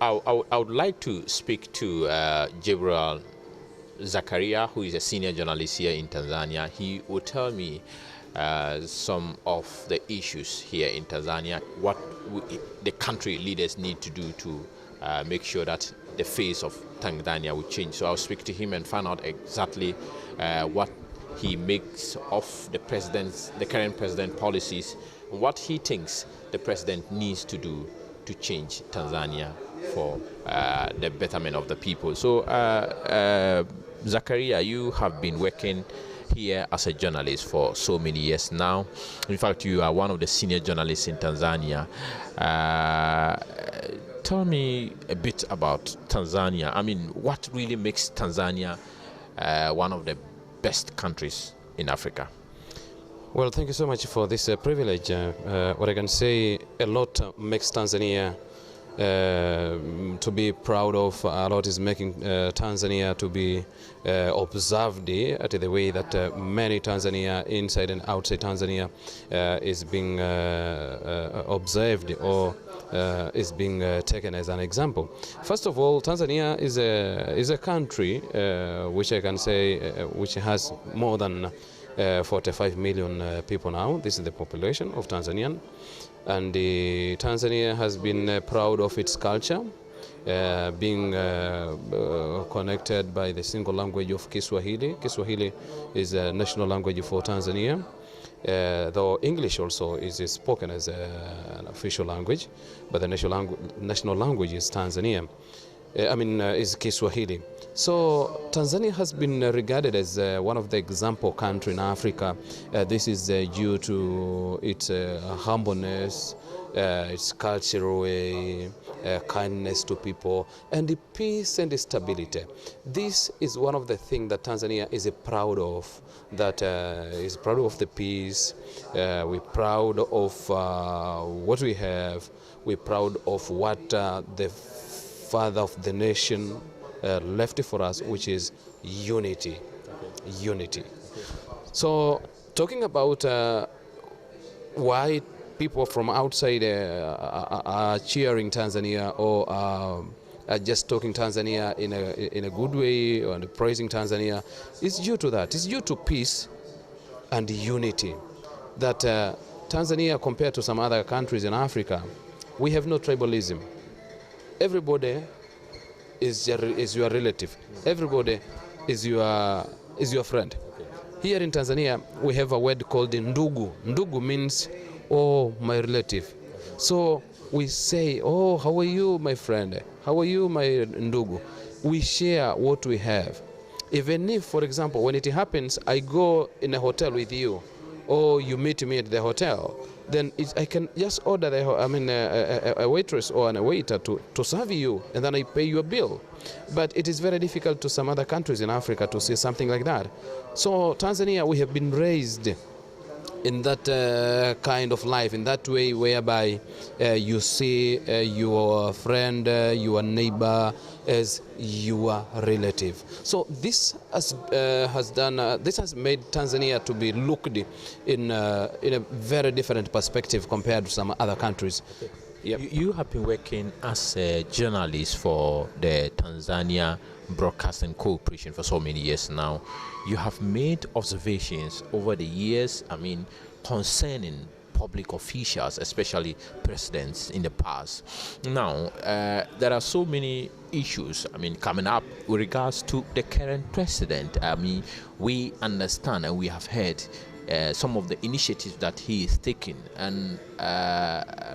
I would like to speak to Gabriel Zakaria, who is a senior journalist here in Tanzania. He will tell me some of the issues here in Tanzania, what the country leaders need to do to make sure that the face of Tanzania will change. So I'll speak to him and find out exactly what he makes of the current president policies, what he thinks the president needs to do to change Tanzania for the betterment of the people. So, Zakaria, you have been working here as a journalist for so many years now. In fact, you are one of the senior journalists in Tanzania. Tell me a bit about Tanzania. I mean, what really makes Tanzania one of the best countries in Africa? Well, thank you so much for this privilege. What I can say, a lot makes Tanzania to be proud of. A lot is making Tanzania to be observed at the way that many Tanzania, inside and outside Tanzania, is being observed or is being taken as an example. First of all, Tanzania is a country which I can say which has more than 45 million people now. This is the population of Tanzania, and Tanzania has been proud of its culture, being connected by the single language of Kiswahili. Kiswahili is a national language for Tanzania, though English also is spoken as an official language, but the national language is Tanzania. Is Kiswahili. So Tanzania has been regarded as one of the example country in Africa. This is due to its humbleness, its cultural way, kindness to people, and the peace and the stability. This is one of the things that Tanzania is proud of, that is proud of the peace. We're proud of what we have. We're proud of what the father of the nation left for us, which is unity. Unity. So talking about why people from outside are cheering Tanzania or are just talking Tanzania in a good way and praising Tanzania, is due to that. It's due to peace and unity. That Tanzania, compared to some other countries in Africa, we have no tribalism. Everybody is your relative. Everybody is your friend. Here in Tanzania, we have a word called ndugu. Ndugu means, oh, my relative. So we say, oh, how are you, my friend? How are you, my ndugu? We share what we have. Even if, for example, when it happens, I go in a hotel with you, or you meet me at the hotel, then I can just order a waitress or a waiter to serve you, and then I pay your bill. But it is very difficult to some other countries in Africa to see something like that. So Tanzania, we have been raised in that kind of life, in that way whereby you see your friend, your neighbor as your relative. So this has made Tanzania to be looked in a very different perspective compared to some other countries. Yep. You have been working as a journalist for the Tanzania Broadcasting Corporation for so many years now. You have made observations over the years, concerning public officials, especially presidents in the past. Now, there are so many issues, coming up with regards to the current president. We understand and we have heard some of the initiatives that he is taking. And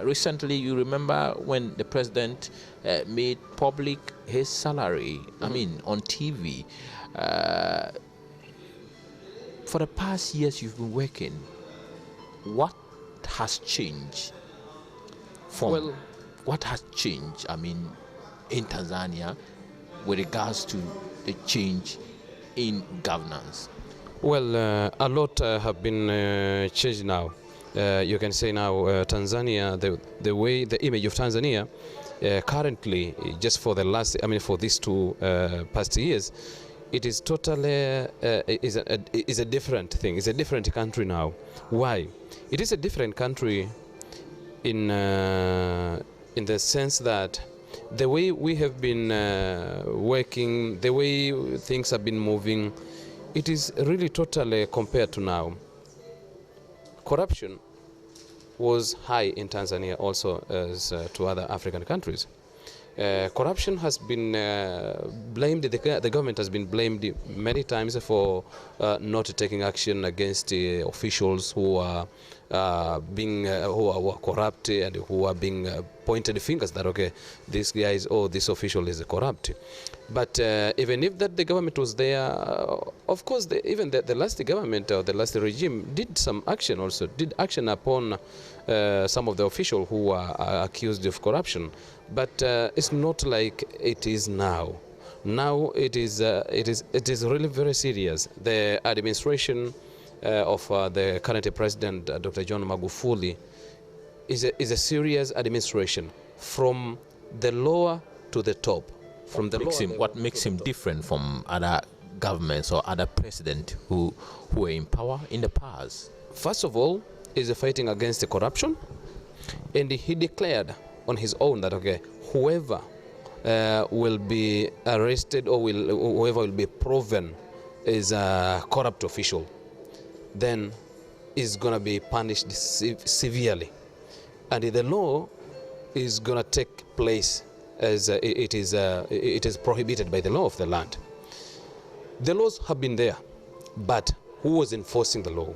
recently, you remember when the president made public his salary, on TV. For the past years you've been working, what has changed? What has changed, in Tanzania with regards to the change in governance? Well, a lot have been changed now. You can say now Tanzania, the image of Tanzania currently, just for the last, for these two past years, it is totally is a different thing. It's a different country now. Why? It is a different country in the sense that the way we have been working, the way things have been moving, it is really totally compared to now. Corruption was high in Tanzania also as to other African countries. Corruption has been blamed, the government has been blamed many times for not taking action against officials who are who are corrupt and who are being pointed fingers that, okay, this guy is, oh, this official is corrupt. But even if that the government was there, of course, even the last government or the last regime did some action also, did action upon some of the officials who are accused of corruption. But it's not like it is now. Now it is really very serious. The administration of the current president, Dr. John Magufuli, is a serious administration from the lower to the top. What makes him different from other governments or other presidents who were in power in the past? First of all, is fighting against the corruption, and he declared on his own that, okay, whoever will be arrested or whoever will be proven is a corrupt official, then is going to be punished severely, and the law is going to take place as it is prohibited by the law of the land. The laws have been there, but who was enforcing the law?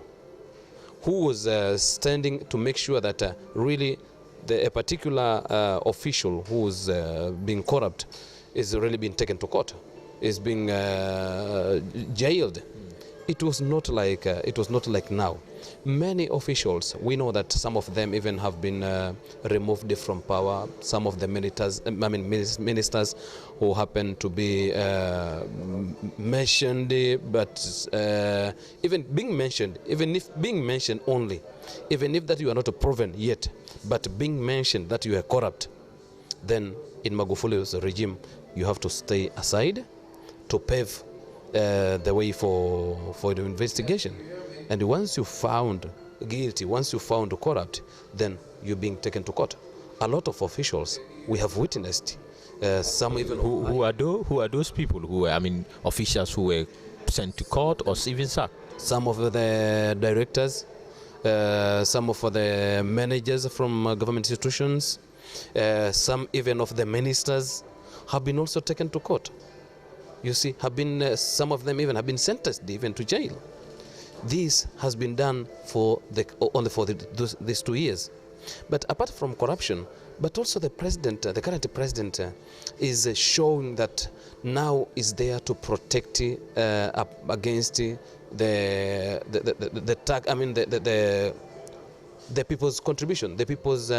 Who was standing to make sure that really a particular official who was being corrupt is really being taken to court, is being jailed? It was not like now. Many officials, we know that some of them even have been removed from power. Some of the ministers who happen to be mentioned, but even being mentioned, even if being mentioned only, even if that you are not proven yet, but being mentioned that you are corrupt, then in Magufuli's regime, you have to stay aside to pave the way for the investigation. And once you found guilty, once you found corrupt, then you're being taken to court. A lot of officials we have witnessed, some even who are those people who were, officials who were sent to court or even sacked? Some of the directors, some of the managers from government institutions, some even of the ministers have been also taken to court. You see, some of them even have been sentenced even to jail. This has been done only for these 2 years. But apart from corruption, but also the current president is showing that now is there to protect against the people's contribution, the people's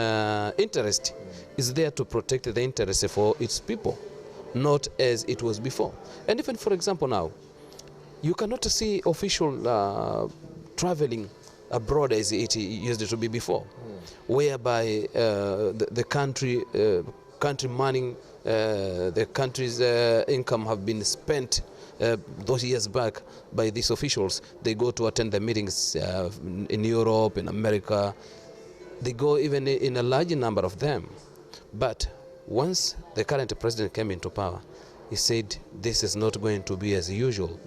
interest, is there to protect the interest for its people, not as it was before. And even, for example, now, you cannot see official traveling abroad as it used to be before, whereby the country money, the country's income have been spent those years back by these officials. They go to attend the meetings in Europe, in America. They go even in a large number of them. But once the current president came into power, he said this is not going to be as usual.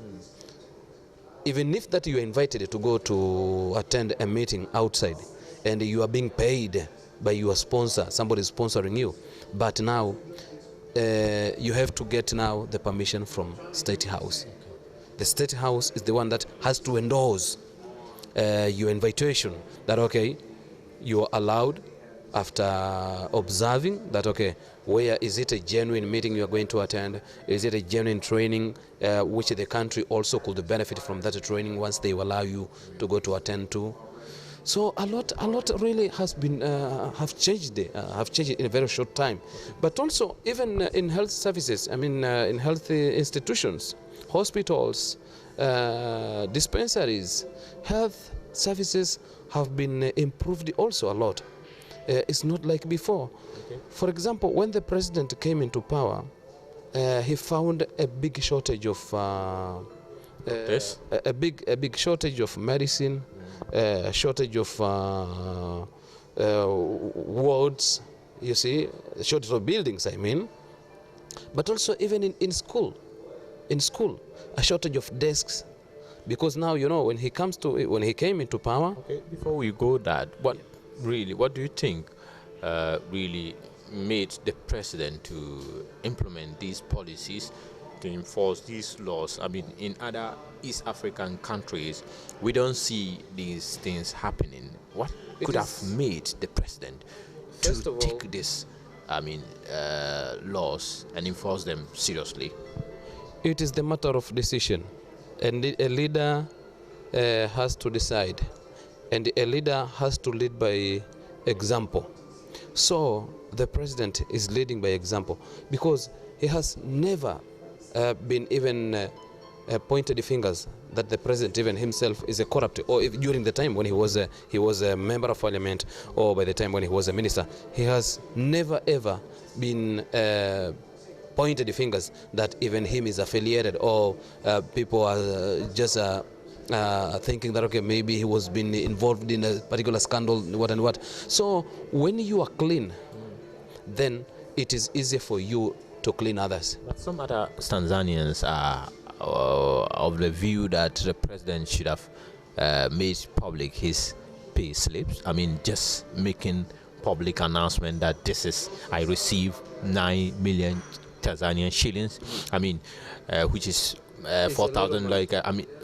Even if that you are invited to go to attend a meeting outside and you are being paid by your sponsor, somebody is sponsoring you, but now you have to get now the permission from State House. The State House is the one that has to endorse your invitation, that okay, you are allowed, after observing that, okay, where is it a genuine meeting you are going to attend? Is it a genuine training which the country also could benefit from that training once they allow you to go to attend to? So a lot really has been have changed in a very short time. But also even in health services, in health institutions, hospitals, dispensaries, health services have been improved also a lot. It's not like before. Okay. For example, when the president came into power, he found a big shortage of a big shortage of medicine, a shortage of wards. You see, a shortage of buildings. but also even in school, a shortage of desks, because now, when he came into power. Okay, before we go that, what do you think really made the president to implement these policies, to enforce these laws? I mean, in other East African countries, we don't see these things happening. What could have made the president to take this, laws and enforce them seriously? It is the matter of decision, and a leader has to decide, and a leader has to lead by example. So the president is leading by example, because he has never been even pointed fingers that the president even himself is a corrupt, or if during the time when he was a member of parliament, or by the time when he was a minister, he has never ever been pointed fingers that even him is affiliated, or people are just thinking that, okay, maybe he was been involved in a particular scandal, what and what. So when you are clean, then it is easier for you to clean others. But some other Tanzanians are of the view that the president should have made public his pay slips. I mean, just making public announcement that I receive 9 million Tanzanian shillings. I mean, which is 4,000,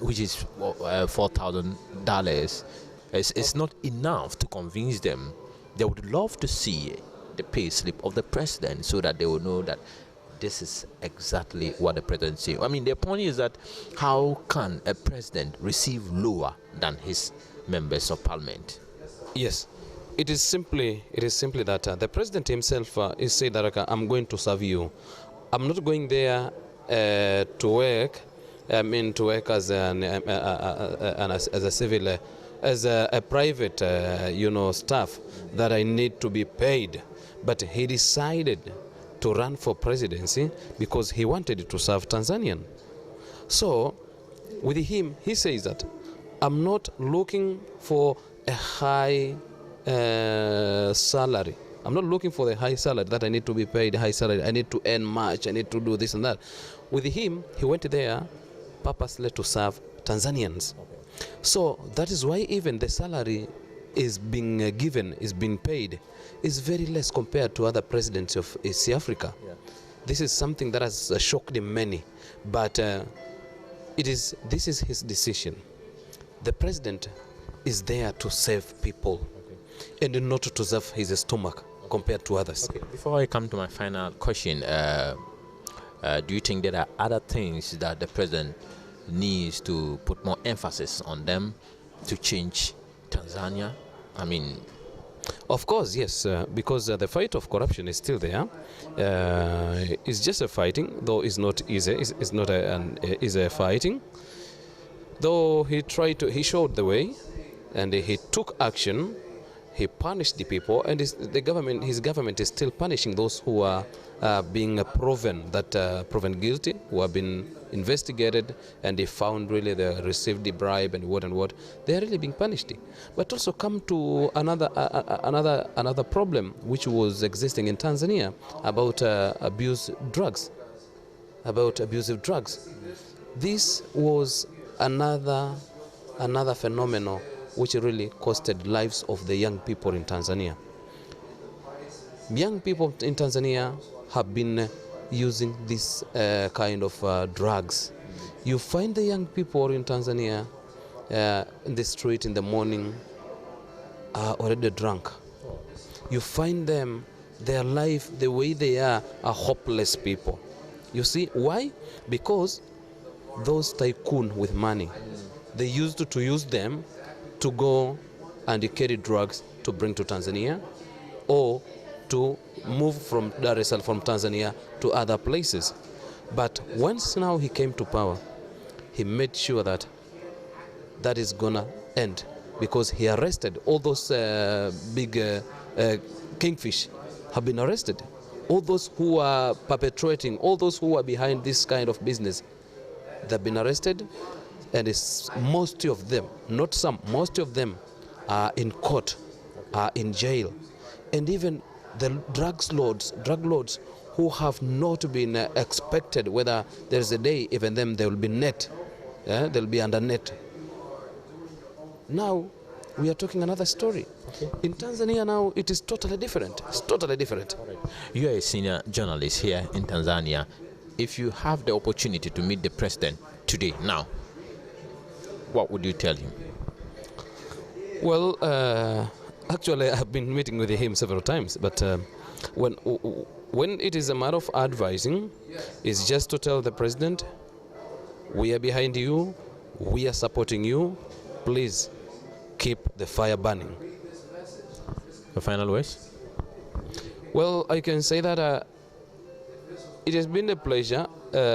which is $4,000. It's not enough to convince them. They would love to see the pay slip of the president, so that they will know that this is exactly what the president said. I mean, the point is that how can a president receive lower than his members of parliament? Yes, it is simply that the president himself is saying that, okay, I'm going to serve you. I'm not going there to work. To work as a civil, as a private, staff that I need to be paid. But he decided to run for presidency because he wanted to serve Tanzanian. So with him, he says that I'm not looking for a high salary. I'm not looking for the high salary that I need to be paid high salary. I need to earn much. I need to do this and that. With him, he went there purposely to serve Tanzanians. Okay. So that is why even the salary is being paid is very less compared to other presidents of East Africa. Yeah. This is something that has shocked many, but this is his decision. The president is there to serve people, okay, and not to serve his stomach, okay, compared to others. Okay. Before I come to my final question, do you think there are other things that the president needs to put more emphasis on them to change Tanzania? I mean, of course, yes, because the fight of corruption is still there. It's just a fighting, though it's not easy. It's not an easy fighting. Though he showed the way, and he took action. He punished the people, and his government is still punishing those who are being proven guilty, who have been investigated, and they found really they received the bribe and what. They are really being punished. But also come to another problem which was existing in Tanzania about abusive drugs. This was another phenomenon which really costed lives of the young people in Tanzania. Young people in Tanzania have been using this kind of drugs. You find the young people in Tanzania in the street in the morning are already drunk. You find them, their life, the way they are hopeless people. You see why? Because those tycoon with money, they used to use them to go and carry drugs to bring to Tanzania, or to move from Dar es Salaam, from Tanzania to other places. But once now he came to power, he made sure that is gonna end, because he arrested all those big kingfish have been arrested. All those who are perpetrating, all those who are behind this kind of business, they've been arrested. And most of them, not some, most of them are in court, are in jail. And even the drug lords who have not been expected, whether there's a day even them they will be net, they'll be under net. Now we are talking another story. Okay. In Tanzania now it is totally different. It's totally different. Right. You are a senior journalist here in Tanzania. If you have the opportunity to meet the president today, now, what would you tell him? Well, actually I've been meeting with him several times, but when it is a matter of advising, it's just to tell the president, we are behind you, we are supporting you, please keep the fire burning. The final words? Well, I can say that it has been a pleasure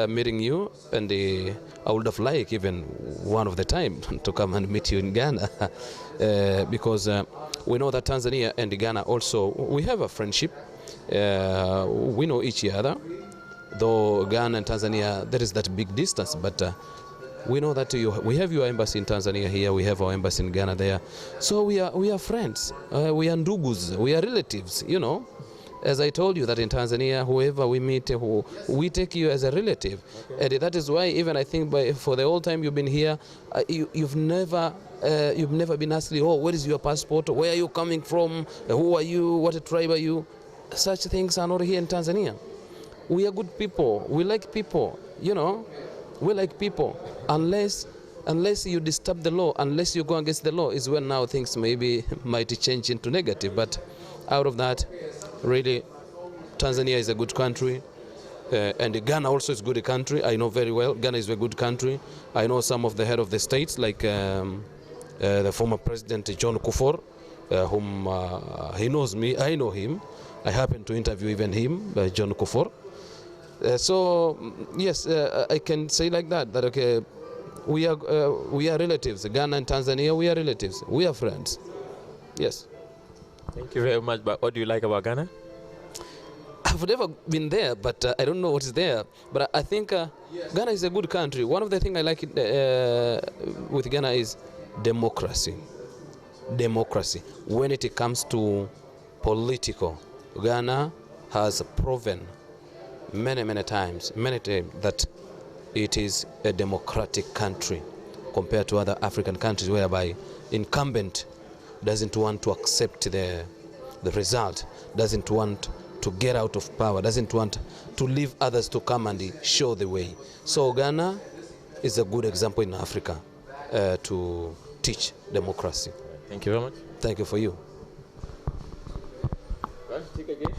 meeting you, and I would have liked even one of the time to come and meet you in Ghana because we know that Tanzania and Ghana also, we have a friendship. We know each other, though Ghana and Tanzania, there is that big distance, but we know that we have your embassy in Tanzania here, we have our embassy in Ghana there. So we are friends, we are ndugus, we are relatives, you know. As I told you that in Tanzania, whoever we meet, we take you as a relative. Okay. And that is why even I think for the whole time you've been here, you've never been asked, oh, where is your passport? Where are you coming from? Who are you? What tribe are you? Such things are not here in Tanzania. We are good people. We like people, you know. We like people. Unless you disturb the law, unless you go against the law, is when now things maybe might change into negative. But out of that, really, Tanzania is a good country, and Ghana also is a good country. I know very well Ghana is a good country. I know some of the head of the states, like the former president John Kufuor, whom he knows me, I know him. I happened to interview even him, John Kufuor. So yes, I can say like that okay, we are relatives. Ghana and Tanzania, we are relatives. We are friends. Yes. Thank you very much. But what do you like about Ghana? I've never been there, but I don't know what is there. But I think Ghana is a good country. One of the things I like with Ghana is democracy. Democracy. When it comes to political, Ghana has proven many times that it is a democratic country compared to other African countries whereby incumbent doesn't want to accept the result, doesn't want to get out of power, doesn't want to leave others to come and show the way. So Ghana is a good example in Africa to teach democracy. Thank you very much. Thank you for you. Take again.